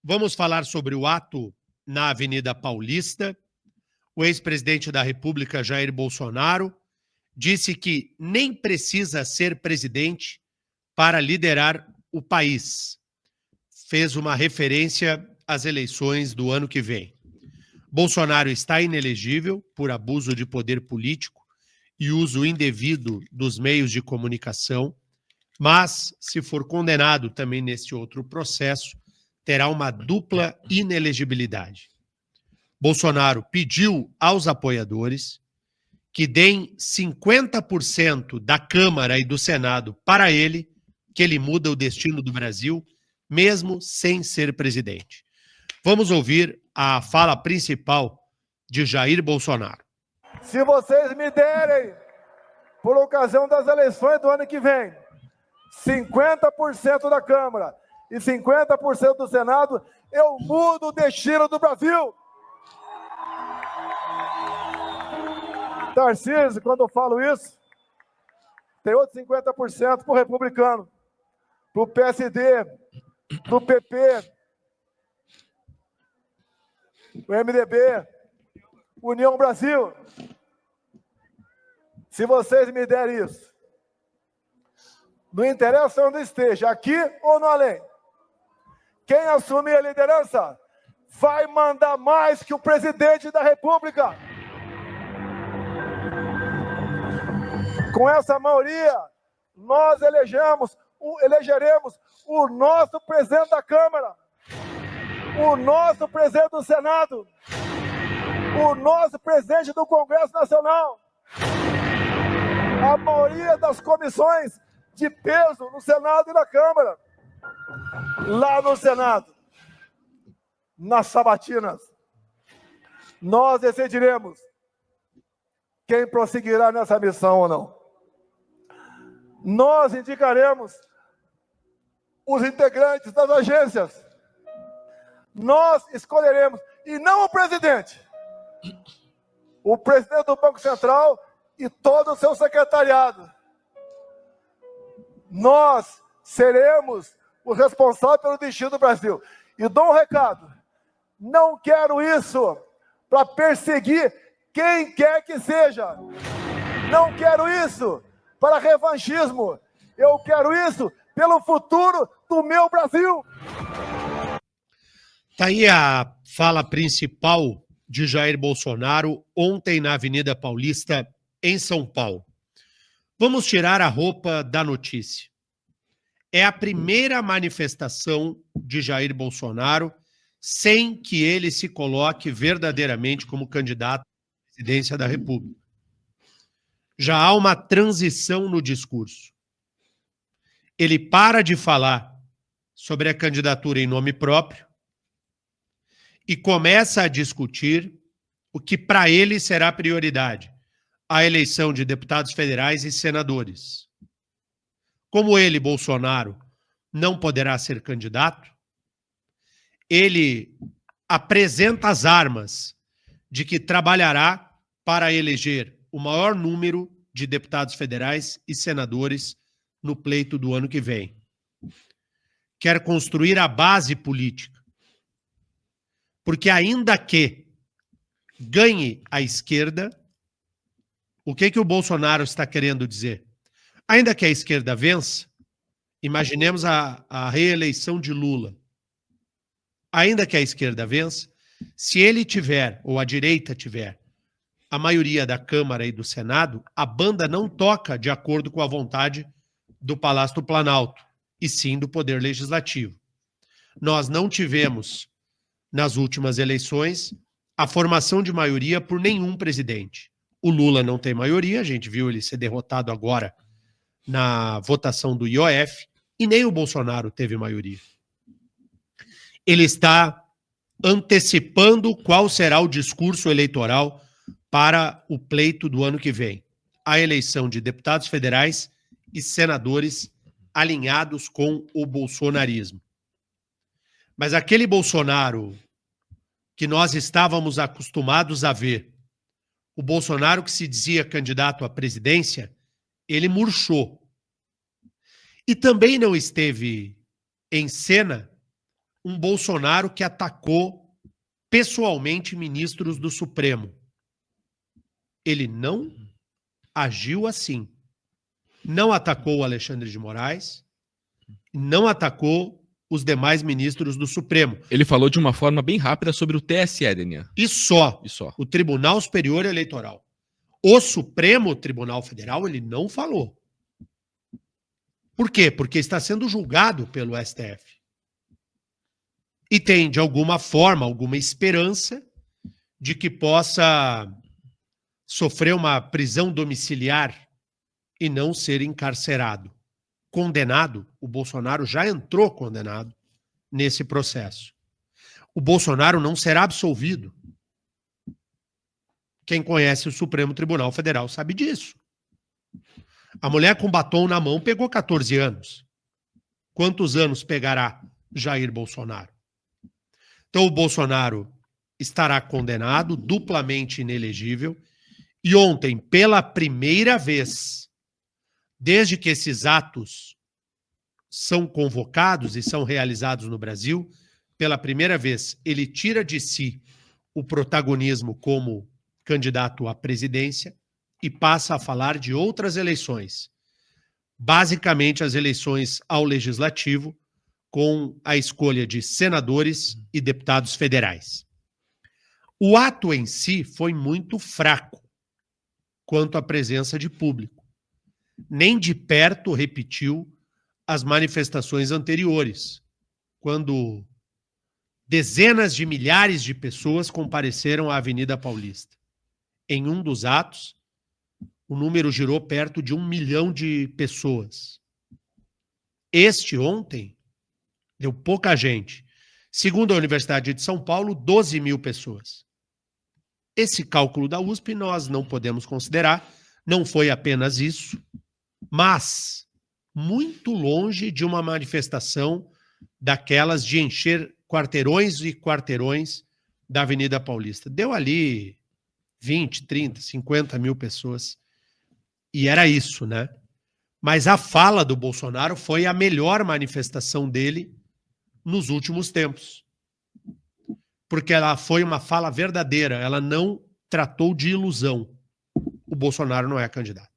Vamos falar sobre o ato na Avenida Paulista. O ex-presidente da República, Jair Bolsonaro, disse que nem precisa ser presidente para liderar o país. Fez uma referência às eleições do ano que vem. Bolsonaro está inelegível por abuso de poder político e uso indevido dos meios de comunicação, mas, se for condenado também neste outro processo, terá uma dupla inelegibilidade. Bolsonaro pediu aos apoiadores que deem 50% da Câmara e do Senado para ele, que ele muda o destino do Brasil, mesmo sem ser presidente. Vamos ouvir a fala principal de Jair Bolsonaro. Se vocês me derem, por ocasião das eleições do ano que vem, 50% da Câmara e 50% do Senado, eu mudo o destino do Brasil. Tarcísio, quando eu falo isso, tem outros 50% para o republicano, para o PSD, para o PP, o MDB, União Brasil. Se vocês me derem isso, não interessa onde esteja, aqui ou no além, quem assumir a liderança vai mandar mais que o presidente da República. Com essa maioria, nós elegeremos o nosso presidente da Câmara, o nosso presidente do Senado, o nosso presidente do Congresso Nacional, a maioria das comissões de peso no Senado e na Câmara. Lá no Senado, nas sabatinas, nós decidiremos quem prosseguirá nessa missão ou não. Nós indicaremos os integrantes das agências. Nós escolheremos, e não o presidente do Banco Central e todo o seu secretariado. Nós seremos os responsáveis pelo destino do Brasil. E dou um recado, não quero isso para perseguir quem quer que seja. Não quero isso para revanchismo. Eu quero isso pelo futuro do meu Brasil. Está aí a fala principal de Jair Bolsonaro ontem na Avenida Paulista, em São Paulo. Vamos tirar a roupa da notícia. É a primeira manifestação de Jair Bolsonaro sem que ele se coloque verdadeiramente como candidato à presidência da República. Já há uma transição no discurso. Ele para de falar sobre a candidatura em nome próprio e começa a discutir o que para ele será prioridade, a eleição de deputados federais e senadores. Como ele, Bolsonaro, não poderá ser candidato, ele apresenta as armas de que trabalhará para eleger o maior número de deputados federais e senadores no pleito do ano que vem. Quer construir a base política. Porque ainda que ganhe a esquerda, o que o Bolsonaro está querendo dizer? Ainda que a esquerda vença, imaginemos a reeleição de Lula. Ainda que a esquerda vença, se ele tiver, ou a direita tiver, a maioria da Câmara e do Senado, a banda não toca de acordo com a vontade do Palácio do Planalto, e sim do Poder Legislativo. Nós não tivemos, nas últimas eleições, a formação de maioria por nenhum presidente. O Lula não tem maioria, a gente viu ele ser derrotado agora na votação do IOF, e nem o Bolsonaro teve maioria. Ele está antecipando qual será o discurso eleitoral para o pleito do ano que vem. A eleição de deputados federais e senadores alinhados com o bolsonarismo. Mas aquele Bolsonaro que nós estávamos acostumados a ver, o Bolsonaro que se dizia candidato à presidência, ele murchou. E também não esteve em cena um Bolsonaro que atacou pessoalmente ministros do Supremo. Ele não agiu assim. Não atacou o Alexandre de Moraes, não atacou os demais ministros do Supremo. Ele falou de uma forma bem rápida sobre o TSE, Denian. E só. E só. O Tribunal Superior Eleitoral. O Supremo Tribunal Federal, ele não falou. Por quê? Porque está sendo julgado pelo STF. E tem, de alguma forma, alguma esperança de que possa sofrer uma prisão domiciliar e não ser encarcerado. Condenado, o Bolsonaro já entrou condenado nesse processo. O Bolsonaro não será absolvido. Quem conhece o Supremo Tribunal Federal sabe disso. A mulher com batom na mão pegou 14 anos. Quantos anos pegará Jair Bolsonaro? Então o Bolsonaro estará condenado, duplamente inelegível, e ontem, pela primeira vez, desde que esses atos são convocados e são realizados no Brasil, pela primeira vez, ele tira de si o protagonismo como candidato à presidência e passa a falar de outras eleições. Basicamente, as eleições ao Legislativo, com a escolha de senadores e deputados federais. O ato em si foi muito fraco quanto à presença de público. Nem de perto repetiu as manifestações anteriores, quando dezenas de milhares de pessoas compareceram à Avenida Paulista. Em um dos atos, o número girou perto de 1 milhão de pessoas. Este ontem deu pouca gente. Segundo a Universidade de São Paulo, 12 mil pessoas. Esse cálculo da USP nós não podemos considerar, não foi apenas isso, mas muito longe de uma manifestação daquelas de encher quarteirões e quarteirões da Avenida Paulista. Deu ali 20, 30, 50 mil pessoas. E era isso, né? Mas a fala do Bolsonaro foi a melhor manifestação dele nos últimos tempos. Porque ela foi uma fala verdadeira, ela não tratou de ilusão. O Bolsonaro não é candidato.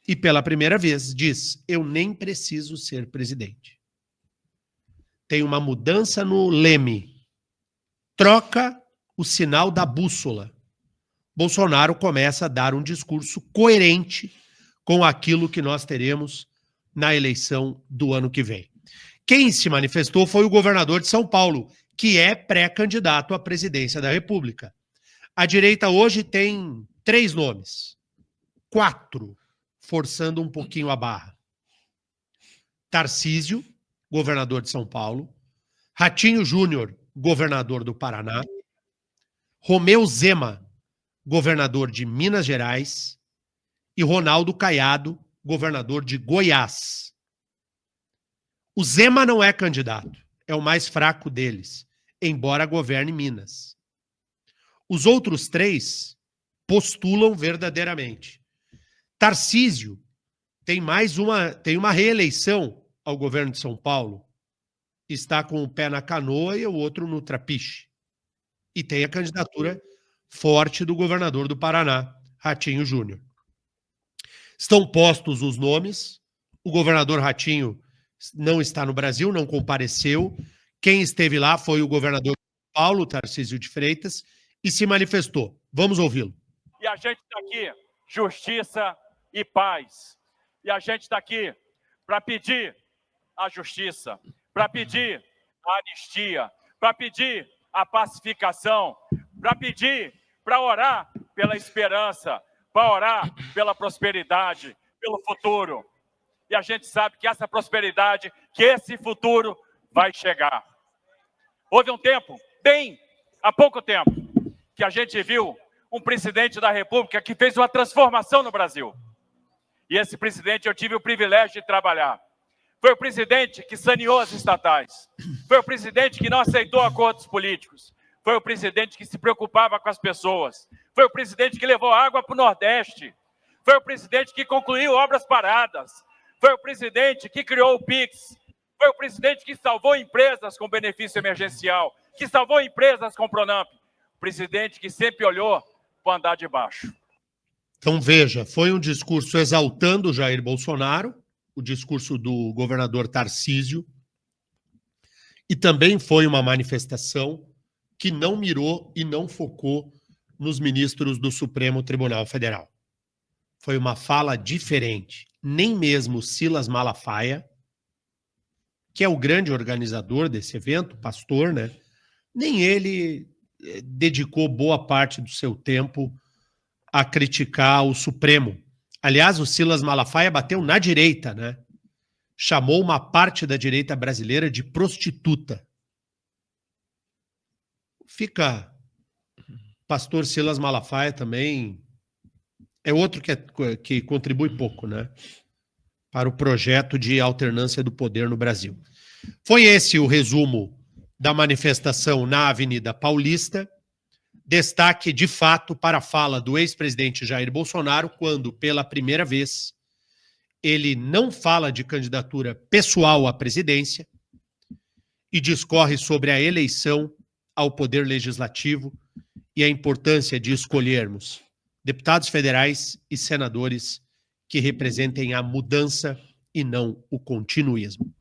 E pela primeira vez diz, eu nem preciso ser presidente. Tem uma mudança no leme. Troca o sinal da bússola. Bolsonaro começa a dar um discurso coerente com aquilo que nós teremos na eleição do ano que vem. Quem se manifestou foi o governador de São Paulo, que é pré-candidato à presidência da República. A direita hoje tem 3 nomes. 4, forçando um pouquinho a barra. Tarcísio, governador de São Paulo. Ratinho Júnior, governador do Paraná. Romeu Zema, governador de Minas Gerais. E Ronaldo Caiado, governador de Goiás. O Zema não é candidato, é o mais fraco deles, embora governe Minas. Os outros 3 postulam verdadeiramente. Tarcísio tem uma reeleição ao governo de São Paulo, está com o pé na canoa e o outro no trapiche. E tem a candidatura forte do governador do Paraná, Ratinho Júnior. Estão postos os nomes, o governador Ratinho não está no Brasil, não compareceu. Quem esteve lá foi o governador de São Paulo, Tarcísio de Freitas, e se manifestou. Vamos ouvi-lo. E a gente está aqui, justiça e paz. E a gente está aqui para pedir a justiça, para pedir a anistia, para pedir a pacificação, para orar pela esperança, para orar pela prosperidade, pelo futuro. E a gente sabe que essa prosperidade, que esse futuro vai chegar. Houve um tempo, há pouco tempo, que a gente viu um presidente da República que fez uma transformação no Brasil. E esse presidente eu tive o privilégio de trabalhar. Foi o presidente que saneou as estatais. Foi o presidente que não aceitou acordos políticos. Foi o presidente que se preocupava com as pessoas. Foi o presidente que levou água para o Nordeste. Foi o presidente que concluiu obras paradas. Foi o presidente que criou o PIX. Foi o presidente que salvou empresas com benefício emergencial, que salvou empresas com Pronamp. O presidente que sempre olhou para o andar de baixo. Então, veja, foi um discurso exaltando o Jair Bolsonaro, o discurso do governador Tarcísio, e também foi uma manifestação que não mirou e não focou nos ministros do Supremo Tribunal Federal. Foi uma fala diferente. Nem mesmo Silas Malafaia, que é o grande organizador desse evento, pastor, né? Nem ele dedicou boa parte do seu tempo a criticar o Supremo. Aliás, o Silas Malafaia bateu na direita, né? Chamou uma parte da direita brasileira de prostituta. Fica pastor Silas Malafaia também é outro que contribui pouco, né? Para o projeto de alternância do poder no Brasil. Foi esse o resumo da manifestação na Avenida Paulista. Destaque, de fato, para a fala do ex-presidente Jair Bolsonaro, quando, pela primeira vez, ele não fala de candidatura pessoal à presidência e discorre sobre a eleição ao poder legislativo e a importância de escolhermos deputados federais e senadores que representem a mudança e não o continuismo.